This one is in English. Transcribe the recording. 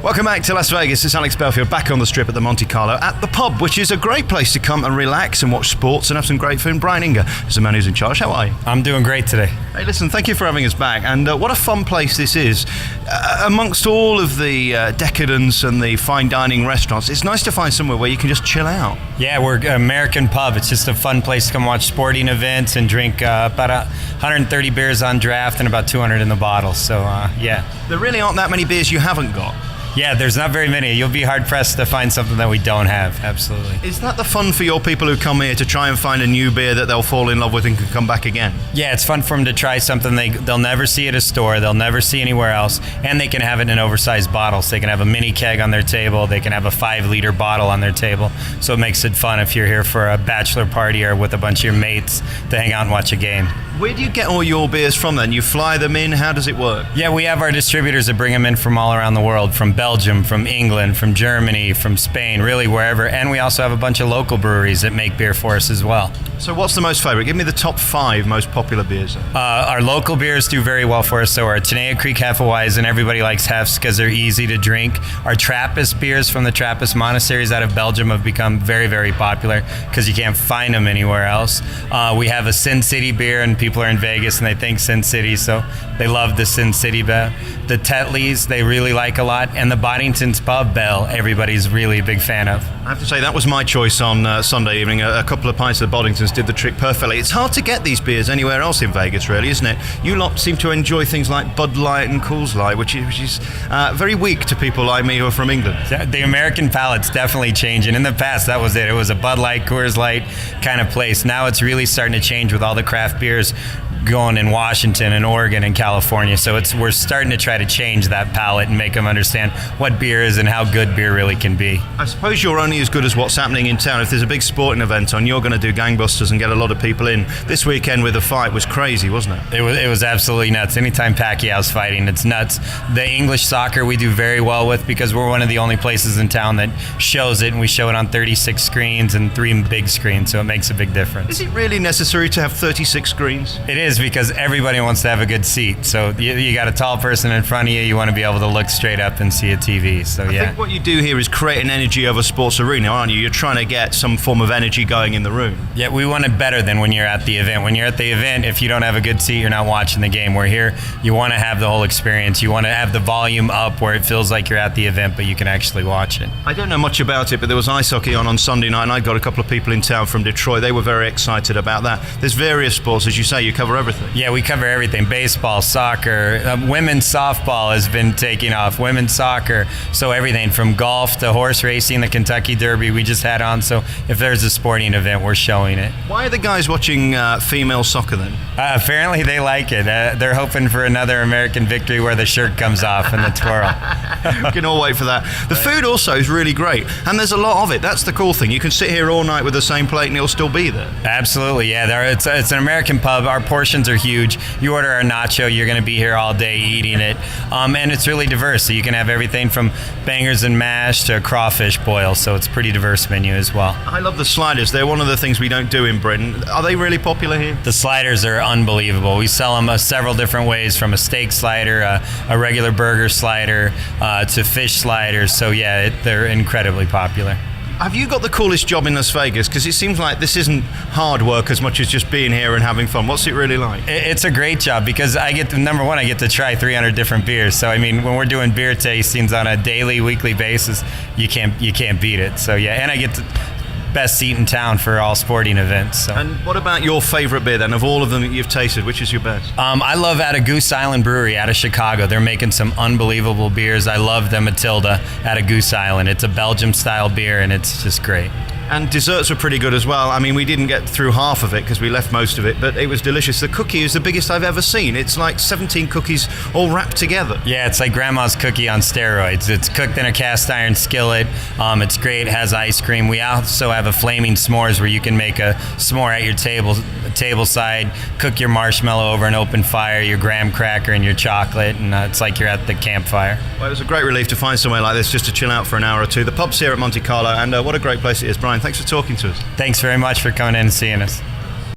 Welcome back to Las Vegas. It's Alex Belfield back on the strip at the Monte Carlo at the pub, which is a great place to come and relax and watch sports and have some great food. Brian Inger is the man who's in charge. How are you? I'm doing great today. Hey, listen, thank you for having us back. And what a fun place this is. Amongst all of the decadence and the fine dining restaurants, it's nice to find somewhere where you can just chill out. Yeah, we're an American pub. It's just a fun place to come watch sporting events and drink about 130 beers on draft and about 200 in the bottle. So, yeah. There really aren't that many beers you haven't got. Yeah, there's not very many. You'll be hard-pressed to find something that we don't have, absolutely. Is that the fun for your people who come here to try and find a new beer that they'll fall in love with and can come back again? Yeah, it's fun for them to try something they'll never see at a store, they'll never see anywhere else, and they can have it in an oversized bottle. So they can have a mini keg on their table, they can have a 5-liter bottle on their table. So it makes it fun if you're here for a bachelor party or with a bunch of your mates to hang out and watch a game. Where do you get all your beers from then? You fly them in? How does it work? Yeah, we have our distributors that bring them in from all around the world, from Belgium, from England, from Germany, from Spain, really wherever. And we also have a bunch of local breweries that make beer for us as well. So what's the most favorite? Give me the top 5 most popular beers. Our local beers do very well for us. So our Tenaya Creek Hefeweizen, everybody likes Hefs because they're easy to drink. Our Trappist beers from the Trappist monasteries out of Belgium have become very, very popular because you can't find them anywhere else. We have a Sin City beer, and people are in Vegas and they think Sin City, so they love the Sin City beer. The Tetleys, they really like a lot. And the Boddington's Pub Bell, everybody's really a big fan of. I have to say, that was my choice on Sunday evening. A couple of pints of the Boddingtons did the trick perfectly. It's hard to get these beers anywhere else in Vegas, really, isn't it? You lot seem to enjoy things like Bud Light and Coors Light, which is very weak to people like me who are from England. The American palate's definitely changing. In the past, that was it. It was a Bud Light, Coors Light kind of place. Now it's really starting to change with all the craft beers going in Washington and Oregon and California. So we're starting to try to change that palate and make them understand what beer is and how good beer really can be. I suppose you're only as good as what's happening in town. If there's a big sporting event on, you're going to do gangbusters and get a lot of people in. This weekend with the fight was crazy, wasn't it? It was absolutely nuts. Anytime Pacquiao's fighting, it's nuts. The English soccer we do very well with because we're one of the only places in town that shows it, and we show it on 36 screens and 3 big screens, so it makes a big difference. Is it really necessary to have 36 screens? It is, because everybody wants to have a good seat. So you got a tall person in front of you, you want to be able to look straight up and see a TV. So I think what you do here is create an energy of a sports arena, aren't you? You're trying to get some form of energy going in the room. Yeah, we want it better than when you're at the event. When you're at the event, if you don't have a good seat, you're not watching the game. We're here, you want to have the whole experience. You want to have the volume up where it feels like you're at the event, but you can actually watch it. I don't know much about it, but there was ice hockey on Sunday night, and I got a couple of people in town from Detroit. They were very excited about that. There's various sports, as you say, you cover everything. Yeah, we cover everything. Baseball, soccer, women's softball has been taking off, women's soccer, so everything from golf to horse racing, the Kentucky Derby we just had on. So if there's a sporting event, we're showing it. Why are the guys watching female soccer then? Apparently they like it. They're hoping for another American victory where the shirt comes off and the twirl. We can all wait for that. The food also is really great, and there's a lot of it. That's the cool thing. You can sit here all night with the same plate and it'll still be there. Absolutely, yeah. It's an American pub. Our portions are huge. You order our nacho, you're going to be here all day eating it. And it's really diverse. So you can have everything from bangers and mash to crawfish boil. So it's a pretty diverse menu as well. I love the sliders. They're one of the things we don't do in Britain. Are they really popular here? The sliders are unbelievable. We sell them several different ways, from a steak slider, a regular burger slider, to fish sliders. So yeah, they're incredibly popular. Have you got the coolest job in Las Vegas? Because it seems like this isn't hard work as much as just being here and having fun. What's it really like? It's a great job because I get to try 300 different beers. So I mean, when we're doing beer tastings on a daily, weekly basis, you can't beat it. So yeah, and I get the best seat in town for all sporting events. So. And what about your favorite beer then? Of all of them that you've tasted, which is your best? I love out of Goose Island Brewery out of Chicago. They're making some unbelievable beers. I love the Matilda out of Goose Island. It's a Belgium style beer and it's just great. And desserts were pretty good as well. I mean, we didn't get through half of it because we left most of it, but it was delicious. The cookie is the biggest I've ever seen. It's like 17 cookies all wrapped together. Yeah, it's like grandma's cookie on steroids. It's cooked in a cast iron skillet. It's great. It has ice cream. We also have a flaming s'mores where you can make a s'more at your table side, cook your marshmallow over an open fire, your graham cracker and your chocolate, and it's like you're at the campfire. Well, it was a great relief to find somewhere like this just to chill out for an hour or two. The pub's here at Monte Carlo, and what a great place it is. Brian, thanks for talking to us. Thanks very much for coming in and seeing us.